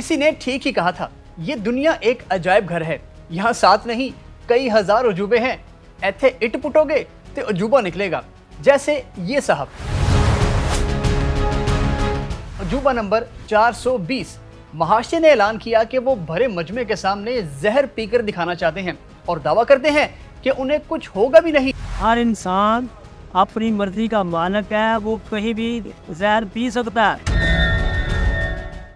किसी ने ठीक ही कहा था, ये दुनिया एक अजायब घर है। यहाँ साथ नहीं कई हजार अजूबे हैं। ऐथे इट पुटोगे तो अजूबा निकलेगा, जैसे ये साहब। अजूबा नंबर 420। महाशय ने ऐलान किया कि वो भरे मजमे के सामने जहर पीकर दिखाना चाहते हैं और दावा करते हैं कि उन्हें कुछ होगा भी नहीं। हर इंसान अपनी मर्जी का मालिक है, वो कहीं भी जहर पी सकता है।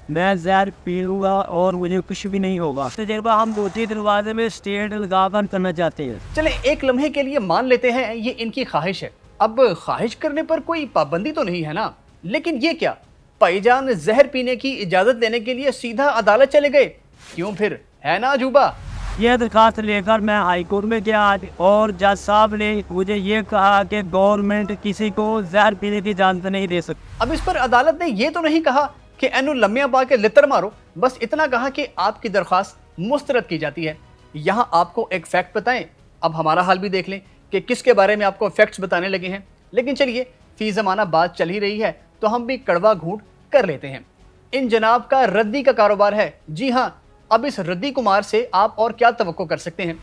मैं जहर पी लूँगा और मुझे कुछ भी नहीं होगा। तजुर्बा हम दूसरे दरवाजे में स्टेट लगाकर करना चाहते हैं। चले एक लम्हे के लिए मान लेते हैं ये इनकी ख्वाहिश है। अब ख्वाहिश करने पर कोई पाबंदी तो नहीं है ना। लेकिन ये क्या, भाईजान जहर पीने की इजाजत देने के लिए सीधा अदालत चले गए? क्यों फिर, है ना अजूबा? यह दरखास्त लेकर मैं हाई कोर्ट में गया और जज साहब ने मुझे ये कहा कि गवर्नमेंट किसी को जहर पीने की इजाजत नहीं दे सकती। अब इस पर अदालत ने ये तो नहीं कहा कि एनु लम्मिया पा के लितर मारो, बस इतना कहा कि आपकी दरख्वास्त मुस्तरद की जाती है। यहाँ आपको एक फैक्ट बताएं, अब हमारा हाल भी देख लें कि किसके बारे में आपको फैक्ट्स बताने लगे हैं। लेकिन चलिए, फी ज़माना बात चल ही रही है तो हम भी कड़वा घूंट कर लेते हैं। इन जनाब का रद्दी का कारोबार है। जी हाँ, अब इस रद्दी कुमार से आप और क्या तवक्को कर सकते हैं।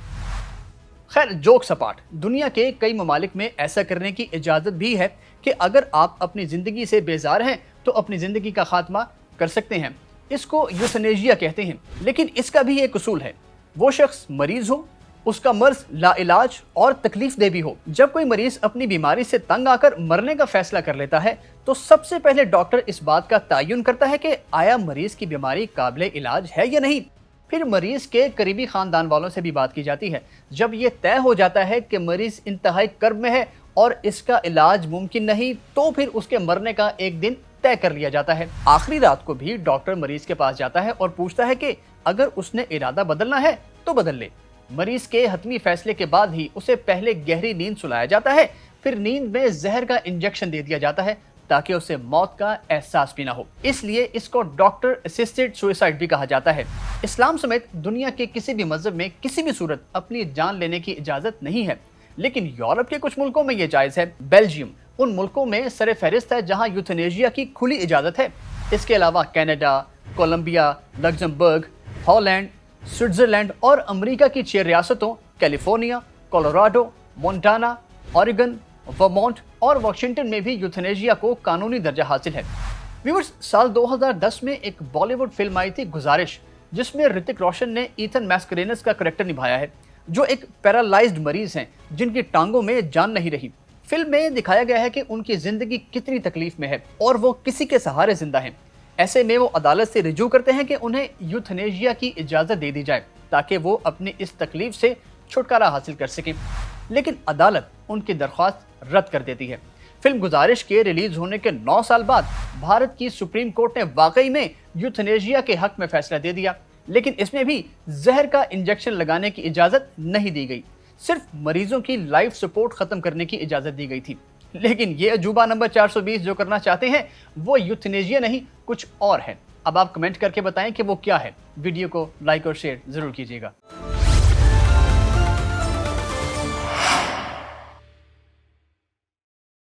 खैर, जोक सपाट, दुनिया के कई ममालिक में ऐसा करने की इजाज़त भी है कि अगर आप अपनी ज़िंदगी से बेजार हैं तो अपनी ज़िंदगी का खात्मा कर सकते हैं। इसको यूथनेशिया कहते हैं। लेकिन इसका भी एक उसूल है, वो शख्स मरीज हो, उसका मर्ज लाइलाज और तकलीफ दे भी हो। जब कोई मरीज अपनी बीमारी से तंग आकर मरने का फैसला कर लेता है तो सबसे पहले डॉक्टर इस बात का तयन करता है कि आया मरीज की बीमारी काबिल इलाज है या नहीं। फिर मरीज के करीबी खानदान वालों से भी बात की जाती है। जब यह तय हो जाता है कि मरीज इंतहाई कर्ब में है और इसका इलाज मुमकिन नहीं, तो फिर उसके मरने का एक दिन तय कर लिया जाता है। आखिरी रात को भी डॉक्टर मरीज के पास जाता है और पूछता है कि अगर उसने इरादा बदलना है तो बदल ले। मरीज के हतमी फैसले के बाद ही उसे पहले गहरी नींद सुलाया जाता है, फिर नींद में जहर का इंजेक्शन दे दिया जाता है ताकि उसे मौत का एहसास भी ना हो। इसलिए इसको डॉक्टर असिस्टेड सुसाइड भी कहा जाता है। इस्लाम समेत दुनिया के किसी भी मजहब में किसी भी सूरत अपनी जान लेने की इजाजत नहीं है, लेकिन यूरोप के कुछ मुल्कों में ये जायज़ है। बेल्जियम उन मुल्कों में सर फहरिस्त है जहाँ यूथनेशिया की खुली इजाज़त है। इसके अलावा Canada, Colombia, Luxembourg, Holland, Switzerland और अमेरिका की 6 रियासतों California, Colorado, Montana, Oregon, Vermont और वाशिंगटन में भी यूथनेशिया को कानूनी दर्जा हासिल है। व्यूअर्स, साल 2010 में एक बॉलीवुड फिल्म आई थी गुजारिश, जिसमें ऋतिक रोशन ने ईथन मैस्करेनस का करैक्टर निभाया है, जो एक पैरालाइज्ड मरीज हैं जिनकी टांगों में जान नहीं रही। फिल्म में दिखाया गया है कि उनकी जिंदगी कितनी तकलीफ में है और वो किसी के सहारे जिंदा हैं। ऐसे में वो अदालत से रिजू करते हैं कि उन्हें यूथनेशिया की इजाज़त दे दी जाए ताकि वो अपनी इस तकलीफ से छुटकारा हासिल कर सकें। लेकिन अदालत उनकी दरख्वास्त रद्द कर देती है। फिल्म गुजारिश के रिलीज होने के 9 साल बाद भारत की सुप्रीम कोर्ट ने वाकई में यूथनेशिया के हक में फैसला दे दिया, लेकिन इसमें भी जहर का इंजेक्शन लगाने की इजाज़त नहीं दी गई। सिर्फ मरीजों की लाइफ सपोर्ट खत्म करने की इजाज़त दी गई थी। लेकिन ये अजूबा नंबर 420 जो करना चाहते हैं वो यूथनेशिया नहीं, कुछ और है। अब आप कमेंट करके बताएं कि वो क्या है। वीडियो को लाइक और शेयर ज़रूर कीजिएगा।